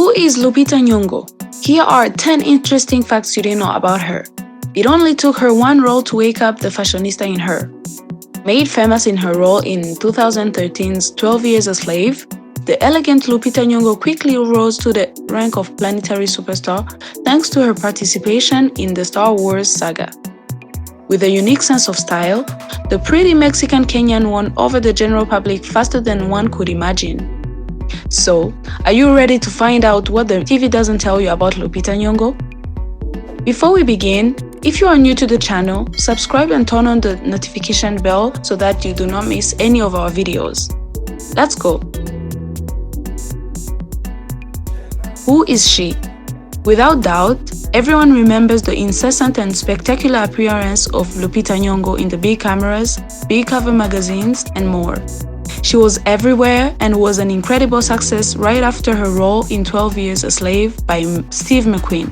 Who is Lupita Nyong'o? Here are 10 interesting facts you didn't know about her. It only took her one role to wake up the fashionista in her. Made famous in her role in 2013's 12 Years a Slave, the elegant Lupita Nyong'o quickly rose to the rank of planetary superstar thanks to her participation in the Star Wars saga. With a unique sense of style, the pretty Mexican-Kenyan won over the general public faster than one could imagine. So, are you ready to find out what the TV doesn't tell you about Lupita Nyong'o? Before we begin, if you are new to the channel, subscribe and turn on the notification bell so that you do not miss any of our videos. Let's go! Who is she? Without doubt, everyone remembers the incessant and spectacular appearance of Lupita Nyong'o in the big cameras, big cover magazines, and more. She was everywhere and was an incredible success right after her role in 12 Years a Slave by Steve McQueen.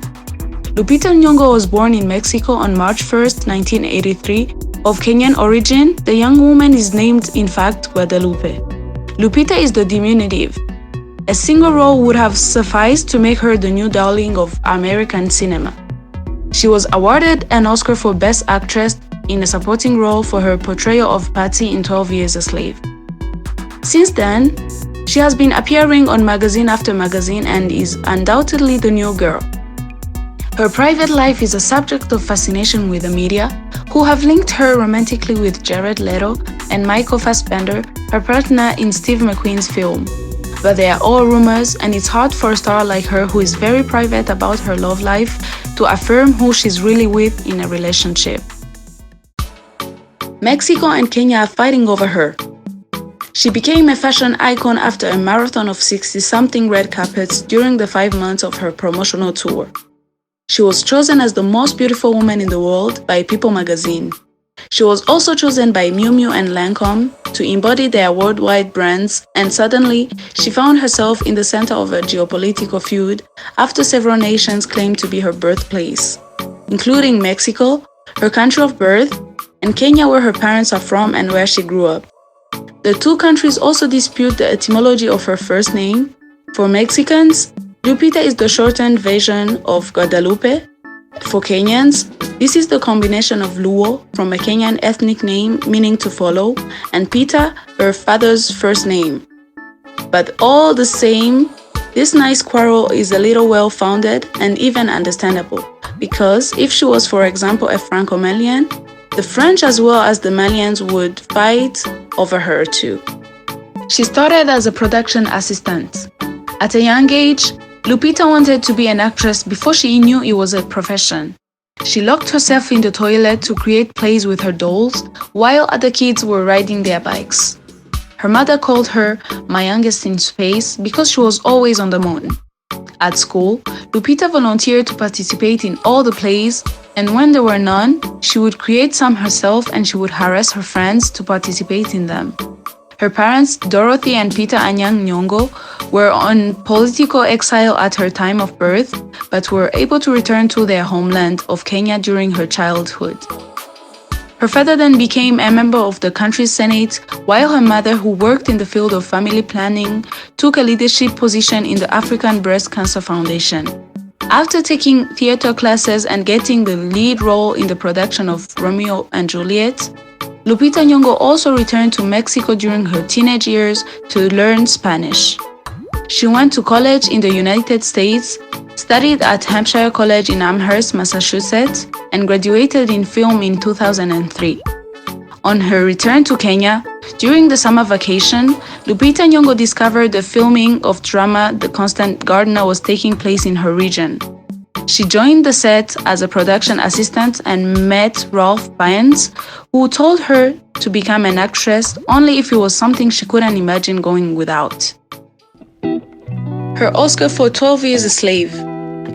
Lupita Nyong'o was born in Mexico on March 1, 1983. Of Kenyan origin, the young woman is named, in fact, Guadalupe. Lupita is the diminutive. A single role would have sufficed to make her the new darling of American cinema. She was awarded an Oscar for Best Actress in a supporting role for her portrayal of Patsey in 12 Years a Slave. Since then, she has been appearing on magazine after magazine and is undoubtedly the new girl. Her private life is a subject of fascination with the media, who have linked her romantically with Jared Leto and Michael Fassbender, her partner in Steve McQueen's film. But they are all rumors, and it's hard for a star like her, who is very private about her love life, to affirm who she's really with in a relationship. Mexico and Kenya are fighting over her. She became a fashion icon after a marathon of 60-something red carpets during the 5 months of her promotional tour. She was chosen as the most beautiful woman in the world by People magazine. She was also chosen by Miu Miu and Lancome to embody their worldwide brands, and suddenly, she found herself in the center of a geopolitical feud after several nations claimed to be her birthplace, including Mexico, her country of birth, and Kenya, where her parents are from and where she grew up. The two countries also dispute the etymology of her first name. For Mexicans, Lupita is the shortened version of Guadalupe. For Kenyans, this is the combination of Luo, from a Kenyan ethnic name meaning to follow, and Pita, her father's first name. But all the same, this nice quarrel is a little well-founded and even understandable, because if she was, for example, a Franco-Malian, the French as well as the Malians would fight over her too. She started as a production assistant. At a young age, Lupita wanted to be an actress before she knew it was a profession. She locked herself in the toilet to create plays with her dolls, while other kids were riding their bikes. Her mother called her "my youngest in space" because she was always on the moon. At school, Lupita volunteered to participate in all the plays, and when there were none, she would create some herself and she would harass her friends to participate in them. Her parents, Dorothy and Peter Anyang Nyong'o, were on political exile at her time of birth, but were able to return to their homeland of Kenya during her childhood. Her father then became a member of the country's Senate, while her mother, who worked in the field of family planning, took a leadership position in the African Breast Cancer Foundation. After taking theater classes and getting the lead role in the production of Romeo and Juliet, Lupita Nyong'o also returned to Mexico during her teenage years to learn Spanish. She went to college in the United States, studied at Hampshire College in Amherst, Massachusetts, and graduated in film in 2003. On her return to Kenya, during the summer vacation, Lupita Nyong'o discovered the filming of drama The Constant Gardener was taking place in her region. She joined the set as a production assistant and met Ralph Fiennes, who told her to become an actress only if it was something she couldn't imagine going without. Her Oscar for 12 Years a Slave.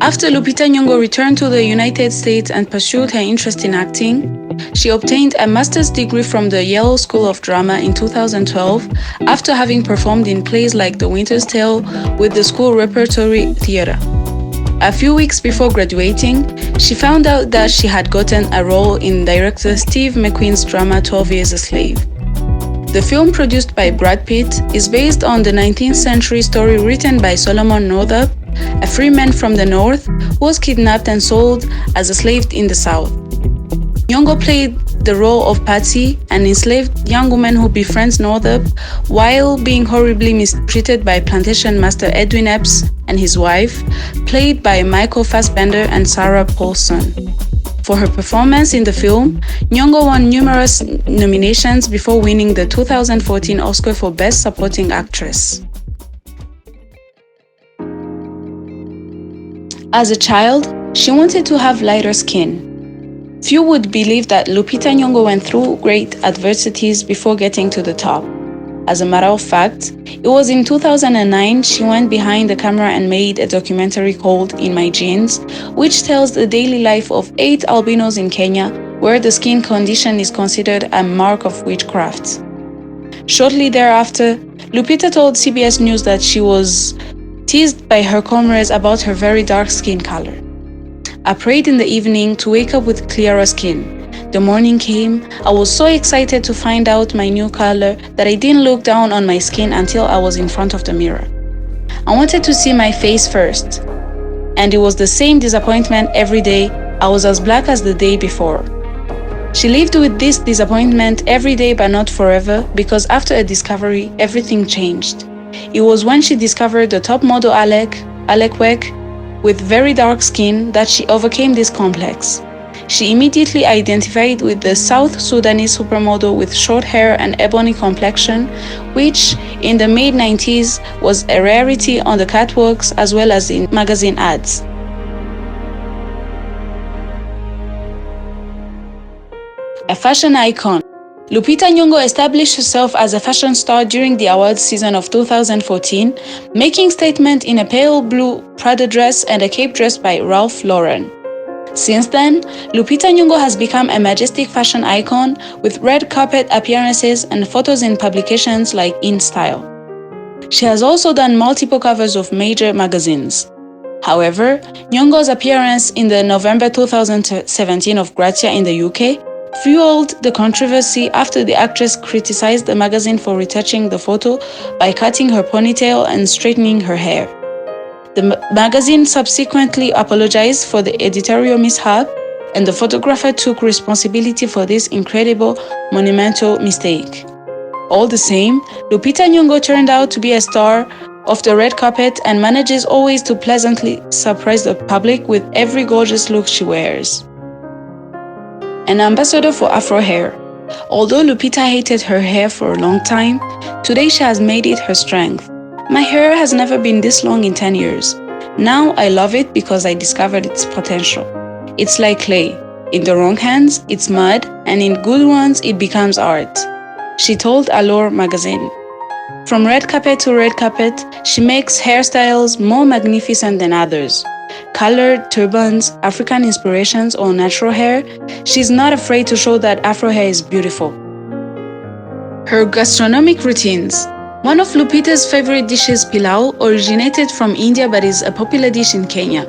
After Lupita Nyong'o returned to the United States and pursued her interest in acting, she obtained a master's degree from the Yale School of Drama in 2012 after having performed in plays like The Winter's Tale with the school repertory theater. A few weeks before graduating, she found out that she had gotten a role in director Steve McQueen's drama 12 Years a Slave. The film, produced by Brad Pitt, is based on the 19th century story written by Solomon Northup a free man from the north who was kidnapped and sold as a slave in the south. Nyong'o played the role of Patsey, an enslaved young woman who befriends Northup while being horribly mistreated by plantation master Edwin Epps and his wife, played by Michael Fassbender and Sarah Paulson. For her performance in the film, Nyong'o won numerous nominations before winning the 2014 Oscar for Best Supporting Actress. As a child, she wanted to have lighter skin. Few would believe that Lupita Nyong'o went through great adversities before getting to the top. As a matter of fact, it was in 2009 she went behind the camera and made a documentary called In My Genes, which tells the daily life of 8 albinos in Kenya, where the skin condition is considered a mark of witchcraft. Shortly thereafter, Lupita told CBS News that she was teased by her comrades about her very dark skin color. I prayed in the evening to wake up with clearer skin. The morning came, I was so excited to find out my new color that I didn't look down on my skin until I was in front of the mirror. I wanted to see my face first, and it was the same disappointment every day. I was as black as the day before. She lived with this disappointment every day but not forever, because after a discovery, everything changed. It was when she discovered the top model Alec Weck with very dark skin that she overcame this complex. She immediately identified with the South Sudanese supermodel with short hair and ebony complexion, which in the mid-90s was a rarity on the catwalks as well as in magazine ads. A fashion icon, Lupita Nyong'o established herself as a fashion star during the awards season of 2014, making statement in a pale blue Prada dress and a cape dress by Ralph Lauren. Since then, Lupita Nyong'o has become a majestic fashion icon with red carpet appearances and photos in publications like InStyle. She has also done multiple covers of major magazines. However, Nyong'o's appearance in the November 2017 of Grazia in the UK fueled the controversy after the actress criticized the magazine for retouching the photo by cutting her ponytail and straightening her hair. The magazine subsequently apologized for the editorial mishap, and the photographer took responsibility for this incredible, monumental mistake. All the same, Lupita Nyong'o turned out to be a star of the red carpet and manages always to pleasantly surprise the public with every gorgeous look she wears. An ambassador for Afro hair. Although Lupita hated her hair for a long time, today she has made it her strength. My hair has never been this long in 10 years. Now I love it because I discovered its potential. It's like clay. In the wrong hands, it's mud, and in good ones, it becomes art, she told Allure magazine. From red carpet to red carpet, she makes hairstyles more magnificent than others. Colored, turbans, African inspirations, or natural hair, she's not afraid to show that Afro hair is beautiful. Her gastronomic routines. One of Lupita's favorite dishes, pilau, originated from India but is a popular dish in Kenya.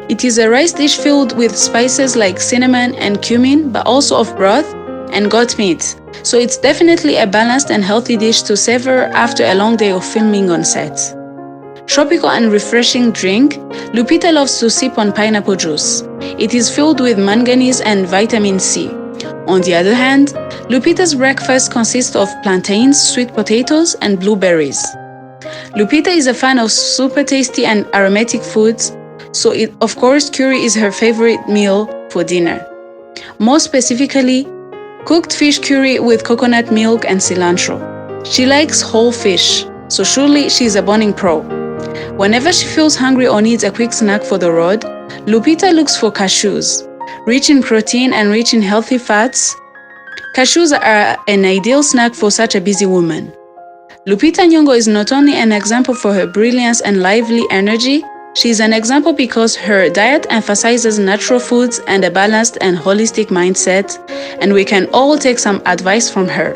It is a rice dish filled with spices like cinnamon and cumin, but also of broth and goat meat. So it's definitely a balanced and healthy dish to savor after a long day of filming on set. Tropical and refreshing drink, Lupita loves to sip on pineapple juice. It is filled with manganese and vitamin C. On the other hand, Lupita's breakfast consists of plantains, sweet potatoes, and blueberries. Lupita is a fan of super tasty and aromatic foods, so of course curry is her favorite meal for dinner. More specifically, cooked fish curry with coconut milk and cilantro. She likes whole fish, so surely she's a Boning pro. Whenever she feels hungry or needs a quick snack for the road, Lupita looks for cashews. Rich in protein and rich in healthy fats, cashews are an ideal snack for such a busy woman. Lupita Nyong'o is not only an example for her brilliance and lively energy, she is an example because her diet emphasizes natural foods and a balanced and holistic mindset, and we can all take some advice from her.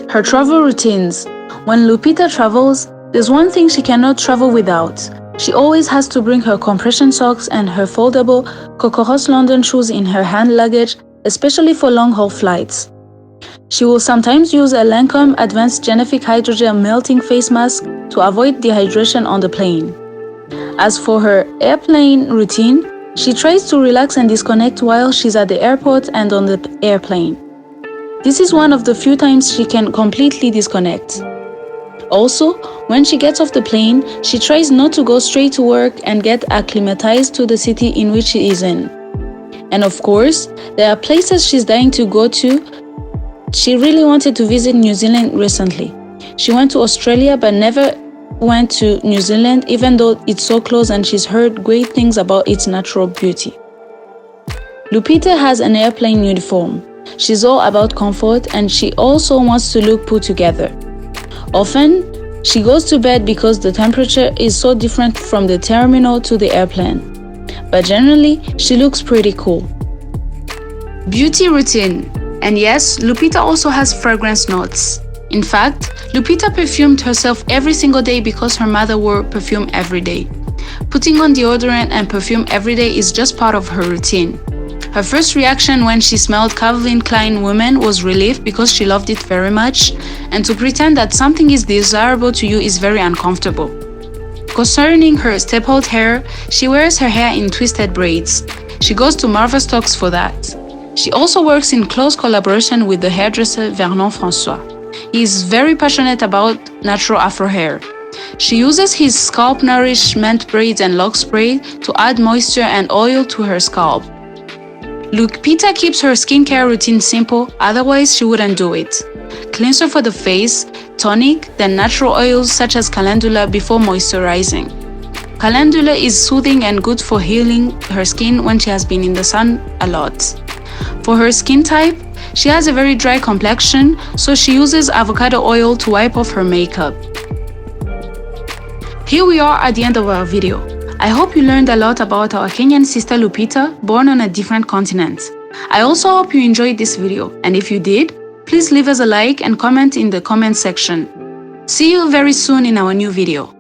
Her travel routines. When Lupita travels, there's one thing she cannot travel without. She always has to bring her compression socks and her foldable Coco Ross London shoes in her hand luggage, especially for long-haul flights. She will sometimes use a Lancome Advanced Genific Hydrogel Melting Face Mask to avoid dehydration on the plane. As for her airplane routine, she tries to relax and disconnect while she's at the airport and on the airplane. This is one of the few times she can completely disconnect. Also, when she gets off the plane, she tries not to go straight to work and get acclimatized to the city in which she is in. And of course, there are places she's dying to go to. She really wanted to visit New Zealand recently. She went to Australia but never went to New Zealand, even though it's so close and she's heard great things about its natural beauty. Lupita has an airplane uniform. She's all about comfort and she also wants to look put together. Often, she goes to bed because the temperature is so different from the terminal to the airplane. But generally, she looks pretty cool. Beauty routine. And yes, Lupita also has fragrance notes. In fact, Lupita perfumed herself every single day because her mother wore perfume every day. Putting on deodorant and perfume every day is just part of her routine. Her first reaction when she smelled Calvin Klein Women was relief because she loved it very much, and to pretend that something is desirable to you is very uncomfortable. Concerning her stippled hair, she wears her hair in twisted braids. She goes to Marva Stocks for that. She also works in close collaboration with the hairdresser Vernon François. He is very passionate about natural afro hair. She uses his scalp nourishment braids and lock spray to add moisture and oil to her scalp. Lupita keeps her skincare routine simple, otherwise she wouldn't do it. Cleanser for the face, tonic, then natural oils such as calendula before moisturizing. Calendula is soothing and good for healing her skin when she has been in the sun a lot. For her skin type, she has a very dry complexion, so she uses avocado oil to wipe off her makeup. Here we are at the end of our video. I hope you learned a lot about our Kenyan sister Lupita, born on a different continent. I also hope you enjoyed this video, and if you did, please leave us a like and comment in the comment section. See you very soon in our new video.